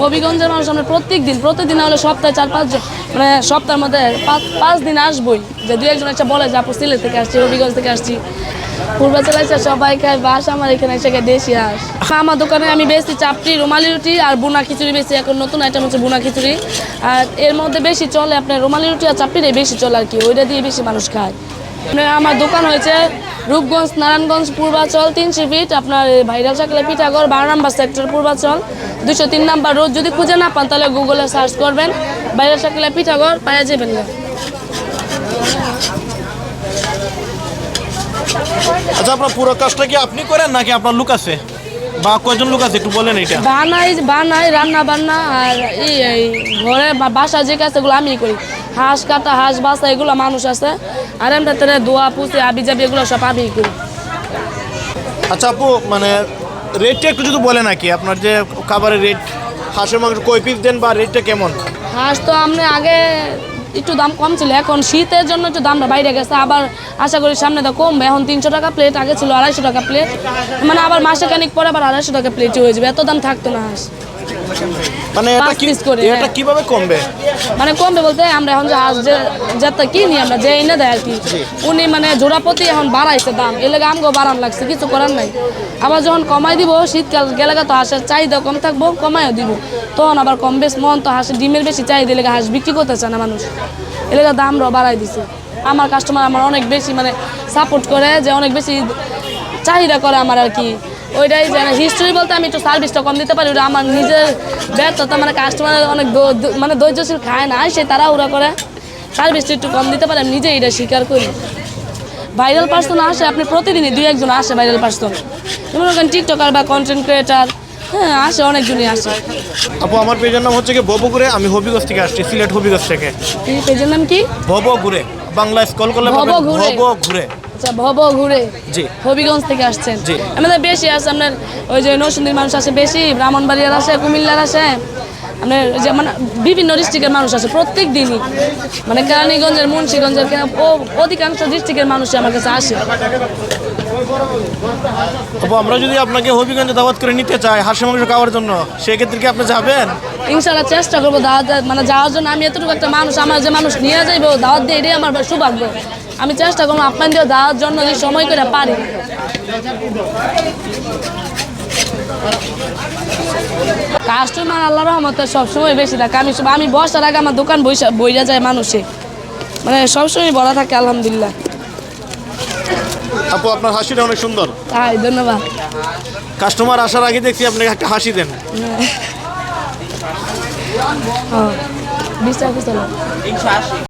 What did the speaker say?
হবিগঞ্জের মানুষ আমরা প্রত্যেকদিন হলে সপ্তাহে 4-5 জন, মানে সপ্তাহের মধ্যে 5 দিন আসবই, যে 2-1 একটা বলে যে আপু সিলেট থেকে আসছি, হবিগঞ্জ থেকে আসছি। পূর্বাচল আছে সবাই খায় বাস, আমার এখানে এসে দেশি হাঁস। আমার দোকানে আমি বেশি চাপটি, রুমালি রুটি আর বুনা খিচুড়ি বেশি। এখন নতুন আইটেম হচ্ছে বুনা খিচুড়ি, আর এর মধ্যে বেশি চলে আপনার রুমালি রুটি আর চাপটিটাই বেশি চলে আর কি, ওইটা দিয়ে বেশি মানুষ খায়। আমার দোকান হয়েছে রূপগঞ্জ, নারায়ণগঞ্জ, পূর্বাচল 300 ফিট, আপনার ভাইরাল চাকলা পিঠাগড় 12 নম্বর সেক্টর, পূর্বাচল 203 নম্বর রোড। যদি খুঁজে না পান তাহলে গুগলে সার্চ করবেন ভাইরাল চাকলা পিঠাগড়, পাওয়া যাবেন না। আচ্ছা, আপনার পুরো কাজটা কি আপনি করেন নাকি আপনার লোক আছে, বা কয়জন লোক আছে একটু বলেন এটা? বানাই রান্না বান্না, আর এই ঘরে বাসা যে কাজগুলো আমি করি, হাঁস কাটা, হাঁস বাসা, এগুলো মানুষ আছে। আর এমনি দোয়া পুষে আবি যাবি এগুলো সব আমি করি। আচ্ছা আপু, মানে রেটটা একটু যদি বলেন নাকি, আপনার যে খাবারের রেট, হাঁসের মাংস কয় পিস দেন বা রেটটা কেমন? হাঁস তো আমরা আগে একটু দাম কম ছিল, এখন শীতের জন্য একটু দামটা বাইরে গেছে, আবার আশা করি সামনে তো কমবে। এখন 300 টাকা প্লেট, আগে ছিল 250 টাকা প্লেট, মানে আবার মাসে খানিক পরে আবার 250 টাকা প্লেটই হয়ে যাবে, এত দাম থাকতো না হাঁস। মানে এটা কিভাবে কমবে? মানে কমবে বলতে আমরা এখন যে হাঁস যেটা কিনি আমরা যে এনে দেয় আর কি, উনি মানে জোড়াপতি এখন বাড়াইছে দাম, এর লেগে আমগো বাড়ান লাগছে, কিছু করার নাই। আবার যখন কমাই দিব, শীতকাল গেলে তো হাঁসের চাহিদা কম থাকবো, কমাইও দিব, তখন আবার কম বেশ মন তো হাঁসের ডিমের বেশি চাহিদা, লেগে হাঁস বিক্রি করতে চায় না মানুষ, এর লেগে দামটাও বাড়াই দিছে। আমার কাস্টমার আমার অনেক বেশি মানে সাপোর্ট করে, যে অনেক বেশি চাহিদা করে আমার আর কি। ওইটাই জানে হিস্ট্রি বলতে আমি একটু সার্ভিসটা কম দিতে পারি, ওটা আমার নিজের ব্যর্থতা, মানে কাস্টমার অনেক মানে ধৈর্যশীল খায় না, সে তারা ওরা করে সার্ভিসটা একটু কম দিতে পারে, আমি নিজে এটা স্বীকার করি। ভাইরাল পার্সন আসে আপনি প্রতিদিনই 2-1 জন আসে ভাইরাল পার্সন, যেমন ওখানে টিকটকার বা কন্টেন্ট ক্রিয়েটার, হ্যাঁ আসে, অনেকজনই আসে। আপু, আমার পেজের নাম হচ্ছে কি ভবঘুরে, আমি হবিগঞ্জ থেকে আসছি, সিলেট হবিগঞ্জ থেকে। পেজের নাম কি? ভবঘুরে, বাংলা স্কল করলে ভবঘুরে। আচ্ছা, ভবঘুরে, জি, হবিগঞ্জ থেকে আসছেন। জি, আমাদের বেশি আছে আপনার ওই যে নরসিংদীর মানুষ আসে বেশি, ব্রাহ্মণবাড়িয়ার আসে, কুমিল্লার আসে, আপনার যে মানে বিভিন্ন ডিস্ট্রিক্টের মানুষ আসে প্রত্যেক দিনই, মানে কেরানীগঞ্জের, মুন্সিগঞ্জের, অধিকাংশ ডিস্ট্রিক্টের মানুষ আমার কাছে আসে। আপু, আমরা যদি আপনাকে হবিগঞ্জে দাওয়াত করে নিতে চাই হাঁসের মাংস খাওয়ার জন্য, সেক্ষেত্রে কি আপনি যাবেন? ইনশাআল্লাহ চেষ্টা করবো দাওয়াত, মানে যাওয়ার জন্য। আমি এতটুকু একটা মানুষ, আমার যে মানুষ নিয়ে যাইবো দাওয়াত দিয়ে, এটাই আমার সৌভাগ্য। আমি চেষ্টা করবো আপনাদের দেওয়ার জন্য, যদি সময় করে পারি। কাস্টমার আল্লাহর রহমতে সবসময় বেশি থাকে। আমি বসার আগে আমার দোকান বইরা যায় মানুষে, মানে সবসময় ভরা থাকে আলহামদুলিল্লাহ। আপু, আপনার হাসিটা অনেক সুন্দর। তাই, ধন্যবাদ। কাস্টমার আসার আগে দেখছি আপনি একটা হাসি দেন। 20 টাকা